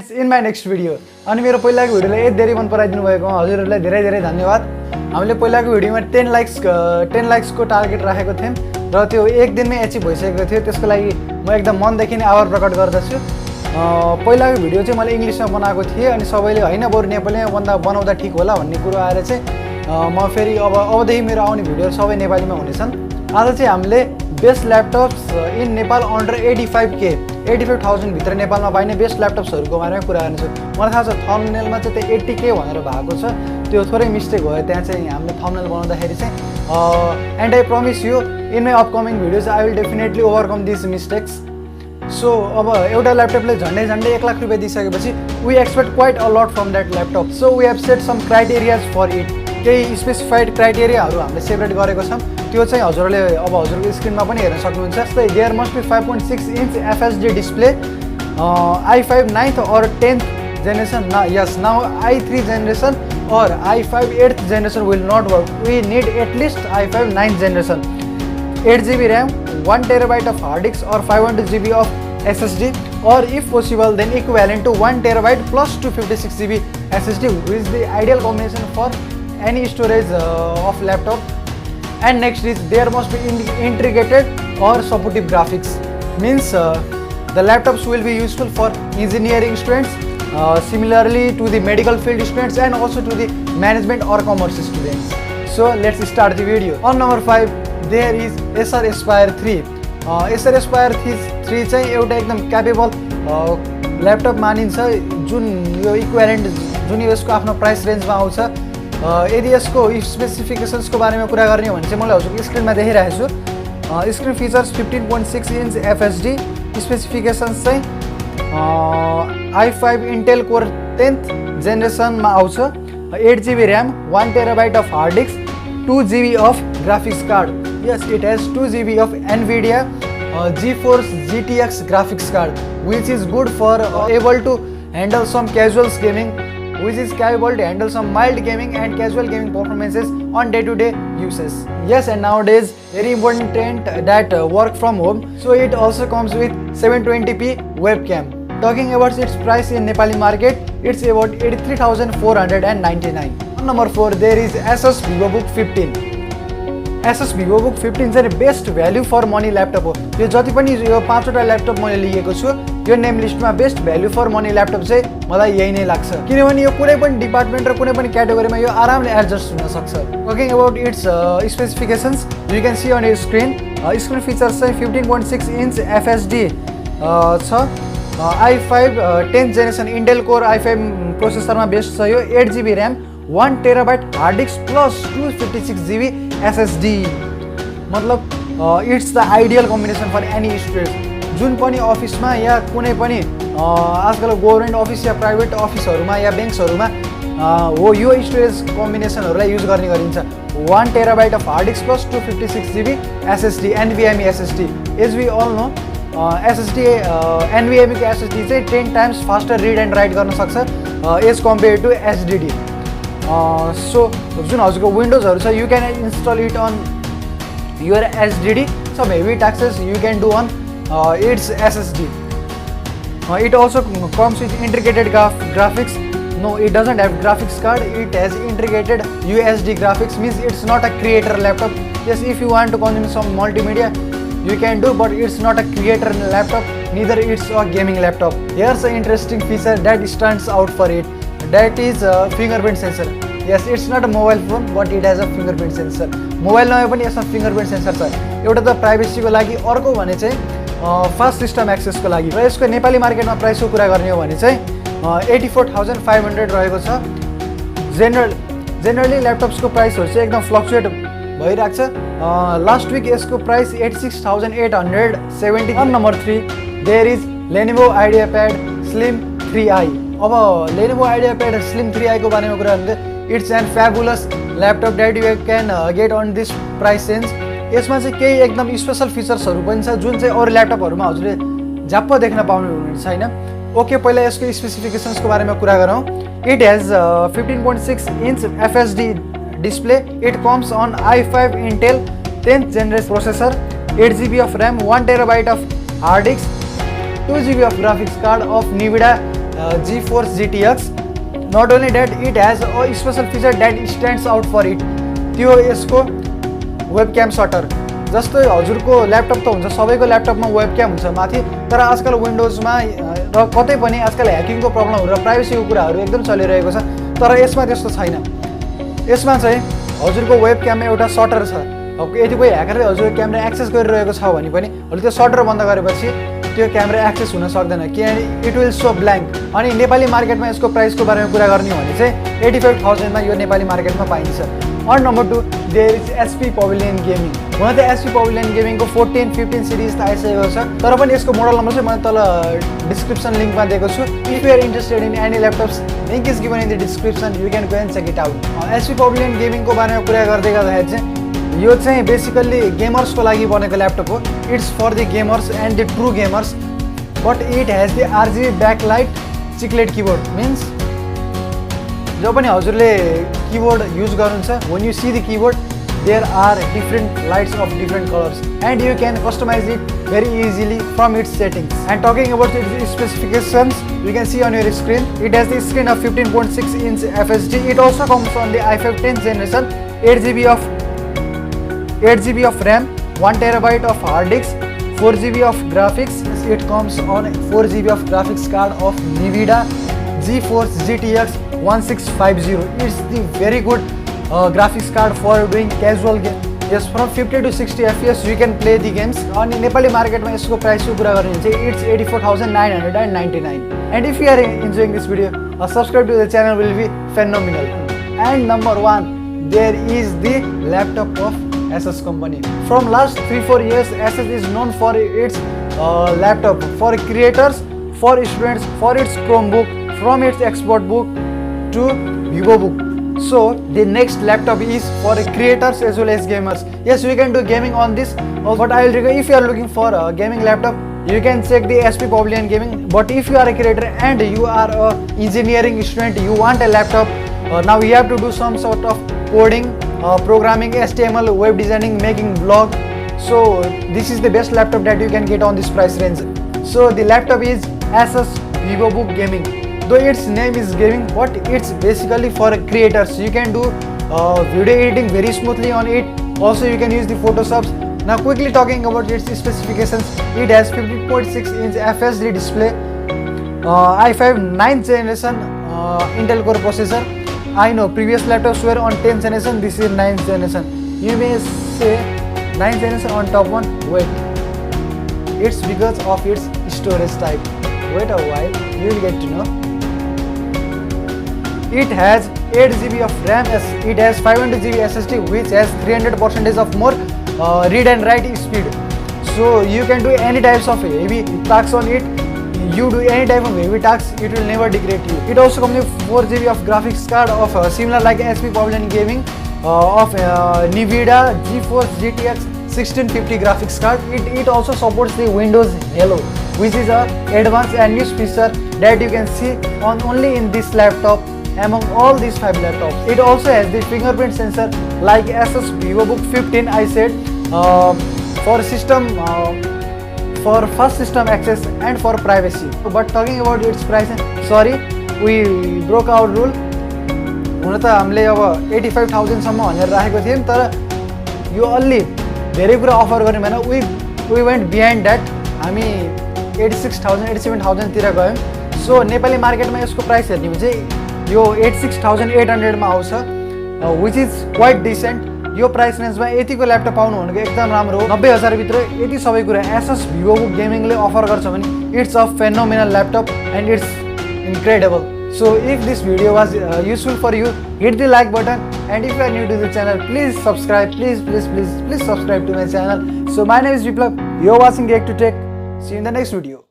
Friends in my next video. अनि मेरो पहिलाको भिडियोलाई यति धेरै मन पराइदिनु भएकोमा हजुरहरूलाई धेरै धेरै धन्यवाद। हामीले पहिलाको भिडियोमा 10 लाइक्सको टार्गेट राखेको थियौँ र त्यो एक दिनमै एचिभ भइसकेको थियो। त्यसको लागि म एकदम मनदेखि नै आभार प्रकट गर्दछु। पहिलाको भिडियो चाहिँ मैले इङ्ग्लिसमा बनाएको थिएँ अनि सबैले होइन बरु नेपालीमा बनाउँदा ठिक होला भन्ने कुरो आएर चाहिँ म फेरि अबदेखि मेरो आउने भिडियोहरू सबै नेपालीमा हुनेछन्। आज चाहिँ हामीले बेस्ट ल्यापटप्स इन नेपाल अन्डर 85,000 भित्र नेपालमा पाइने बेस्ट ल्यापटप्सहरूको बारेमा कुरा गर्नेछु। मलाई थाहा छ थम्बनेलमा चाहिँ त्यो 80K भनेर भएको छ, त्यो थोरै मिस्टेक भयो त्यहाँ चाहिँ हामीले थम्बनेल बनाउँदाखेरि चाहिँ। And I promise you in my upcoming videos I will definitely overcome this mistakes. So अब एउटा ल्यापटपले झन्डै 1 लाख रुपियाँ दिइसकेपछि we expect quite a lot from that laptop. So we have set some criterias for it. केही specified क्राइटेरियाहरू हामीले separate गरेको छौँ, त्यो चाहिँ हजुरले अब हजुरको स्क्रिनमा पनि हेर्न सक्नुहुन्छ। जस्तै there must be 5.6 inch FHD display, i5 9th or 10th generation, yes now i3 generation or i5 8th generation will not work. We need at least i5 9th generation. 8GB RAM, 1TB of hard disk or 500GB of SSD, or if possible then equivalent to 1TB plus 256GB SSD, which is the ideal combination for any storage of laptop. And next is there must be integrated or supportive graphics, means the laptops will be useful for engineering students, similarly to the medical field students and also to the management or commerce students. So let's start the video. On number 5 there is Acer Aspire 3. Acer Aspire 3 चाहिँ एउटा एकदम capable laptop मानिन्छ जुन यो equivalent जुन यसको आफ्नो price रेन्जमा आउँछ। यदि यसको स्पेसिफिकेसन्सको बारेमा कुरा गर्ने हो भने चाहिँ मैले हजुरको स्क्रिनमा देखिरहेको छु। स्क्रिन फिचर्स 15.6 इंच FHD, स्पेसिफिकेसन्स चाहिँ i5 इन्टेल कोर 10th जेनेरेसनमा आउँछ, 8GB RAM, 1TB of hard disk, 2GB of graphics card. Yes, it has 2GB of NVIDIA GeForce GTX graphics card, which is good for able to handle some casuals gaming, which is capable to handle some mild gaming and casual gaming performances on day-to-day uses. Yes, and nowadays very important trend that work from home, so it also comes with 720p webcam. Talking about its price in Nepali market, it's about 83,499. On number 4 there is Asus VivoBook 15. Asus VivoBook 15 चाहिँ best भ्याल्यु फर money laptop हो। यो जति पनि यो 5वटा laptop मैले लिएको छु यो name लिस्टमा best भ्याल्यु फर मनी ल्यापटप चाहिँ मलाई यही नै लाग्छ, किनभने यो कुनै पनि डिपार्टमेन्ट र कुनै पनि क्याटेगोरीमा यो आरामले एडजस्ट हुन सक्छ। Talking about it's specifications you can see on screen. Screen features चाहिँ 15.6 इंच FHD छ, i5 10th generation Intel core i5 प्रोसेसरमा बेस्ट छ यो, 8GB RAM, 1TB hard disk plus 256GB SSD। मतलब it's the ideal combination for any student जुन पनि अफिसमा या कुनै पनि आजकल गभर्मेन्ट अफिस या प्राइभेट अफिसहरूमा या ब्याङ्क्सहरूमा हो यो स्टोरेज कम्बिनेसनहरूलाई युज गर्ने गरिन्छ। 1TB of hard disk plus 256GB SSD, NVMe SSD. As we all know SSD NVMe को SSD चाहिँ 10 times faster read and write गर्न सक्छ as compare to HDD। So जुन हजुरको विन्डोजहरू छ you can install it on your HDD, some heavy tasks you can do on its SSD. It also comes with integrated graphics. No, it doesn't have graphics card, it has integrated USD graphics, means it's not a creator laptop. Yes, if you want to consume some multimedia you can do, but it's not a creator laptop, neither it's a gaming laptop. Here's an interesting feature that stands out for it, that is fingerprint sensor. Yes, it's not a mobile phone but it has a fingerprint sensor. Mobile नभए पनि यसमा fingerprint sensor छ। एउटा त प्राइभेसीको लागि, अर्को भने चाहिँ फास्ट सिस्टम एक्सेसको लागि। र यसको नेपाली मार्केटमा प्राइसको कुरा गर्ने हो भने चाहिँ 84,500 रहेको छ। जेनरली ल्यापटप्सको प्राइसहरू चाहिँ एकदम फ्लक्चुएट भइरहेको छ। लास्ट विक यसको price 86,870। On number 3 there is Lenovo IdeaPad Slim 3i. अब Lenovo IdeaPad Slim 3i को बारेमा कुरा गर्ने, it's an fabulous laptop that you can get on this price range. यसमा चाहिँ केही एकदम स्पेसल फिचर्सहरू पनि छ जुन चाहिँ अरू ल्यापटपहरूमा हजुरले झ्याप्प देख्न पाउनु छैन। ओके, पहिला यसको स्पेसिफिकेसन्सको बारेमा कुरा गरौँ। It has 15.6 inch FHD display, it comes on i5 Intel 10th generation processor, 8GB of RAM, 1TB of hard disk, 2GB of graphics card of NVIDIA GeForce GTX. Not only that, it has a special feature that stands out for it. त्यो यसको वेबक्याम shutter. जस्तै हजुरको laptop त हुन्छ, सबैको ल्यापटपमा वेबक्याम हुन्छ माथि, तर आजकल विन्डोजमा र कतै पनि आजकल ह्याकिङको प्रब्लमहरू र प्राइभेसीको कुराहरू एकदम चलिरहेको छ, तर यसमा त्यस्तो छैन। यसमा चाहिँ हजुरको वेबक्याममा एउटा सटर छ। यदि कोही ह्याकरले हजुरको क्यामेरा एक्सेस गरिरहेको छ भने पनि त्यो सटर बन्द गरेपछि त्यो क्यामेरा एक्सेस हुन सक्दैन, किनभने इट विल सो ब्ल्याङ्क। अनि नेपाली मार्केटमा यसको प्राइसको बारेमा कुरा गर्ने हो भने चाहिँ 85,000 मा यो नेपाली मार्केटमा पाइन्छ। On number 2, there is HP Pavilion Gaming. हुन त HP Pavilion Gaming को 14, 15 सिरिज त आइसकेको छ, तर पनि यसको मोडल नम्बर चाहिँ मैले तल डिस्क्रिप्सन लिङ्कमा दिएको छु। If you are interested in any laptops, link is given in the description. You can go and check it out. HP Pavilion Gaming को बारेमा कुरा गर्दै गर्दाखेरि चाहिँ यो चाहिँ बेसिकली गेमर्सको लागि बनेको ल्यापटप हो। It's for the gamers and the true gamers, but it has the RGB backlight chiclet keyboard. Means जो पनि हजुरले कीबोर्ड युज गर्नुहुन्छ, when you see the keyboard there are different lights of different colors and you can customize it very easily from its settings. And talking about its specifications, you can see on your screen, it has the screen of 15.6 inch FHD. It also comes on the i5 10th generation, 8GB of RAM, 1TB of hard disk, 4GB of graphics. It comes on 4GB of graphics card of NVIDIA GeForce GTX 1650. It's the very good graphics card for doing casual game. Yes, from 50 to 60 FPS you can play the games. अनि नेपाली मार्केटमा यसको प्राइसको कुरा गर्ने भने चाहिँ it's 84,999. And if you are enjoying this video, subscribe to the channel will be phenomenal. And number 1, there is the laptop of Asus company. From last 3-4 years, Asus is known for its laptop for creators, for students, for its Chromebook, from its ExpertBook to VivoBook. So the next laptop is for creators as well as gamers. Yes, you can do gaming on this, but I will recommend, if you are looking for a gaming laptop, you can check the HP Pavilion Gaming. But if you are a creator and you are a engineering student, you want a laptop, now you have to do some sort of coding, programming, HTML, web designing, making blog. So this is the best laptop that you can get on this price range. So the laptop is Asus VivoBook Gaming. Though its name is gaming, but it's basically for creators. You can do video editing very smoothly on it. Also you can use the Photoshop. Now quickly talking about its specifications, it has 15.6 inch FHD display, i5 9th generation Intel Core processor. I know previous laptops were on 10th generation, this is 9th generation. You may say 9th generation on top one, wait, it's because of its storage type. Wait a while, you will get to know. It has 8GB of RAM, it has 500GB SSD, which has 300% of more read and write speed. So you can do any types of heavy tasks on it. You do any type of heavy tasks, it will never degrade you. It also comes with 4GB of graphics card of similar like HP Pavilion Gaming of NVIDIA GeForce GTX 1650 graphics card. It also supports the Windows Hello, which is a advanced and new feature that you can see on only in this laptop among all these 5 laptops. It also has the fingerprint sensor like Asus VivoBook 15. I said for system for first system access and for privacy. But talking about its price, sorry, we broke our rule. हुन त हामीले अब 85,000 सम्म भनेर राखेको थियौं, तर यो अलि धेरै कुरा अफर गर्ने भएन. we went behind that. हामी 86,000 87,000 तिर गयौं. सो नेपाली मार्केटमा यसको प्राइस हेर्ने भने चाहिँ यो 86,800 मा आउँछ, which is quite decent. Yo price रेन्जमा यतिको ल्यापटप पाउनु भनेको एकदम राम्रो हो. 90,000 भित्र यति सबै कुरा Asus VivoBook Gamingले अफर गर्छ भने it's a phenomenal laptop and it's incredible. So if this video was useful for you, hit the like button, and if you are new to the channel, please subscribe. Please subscribe to my channel. So my name is Viplav. You're watching Geek to Tech. See you in the next video.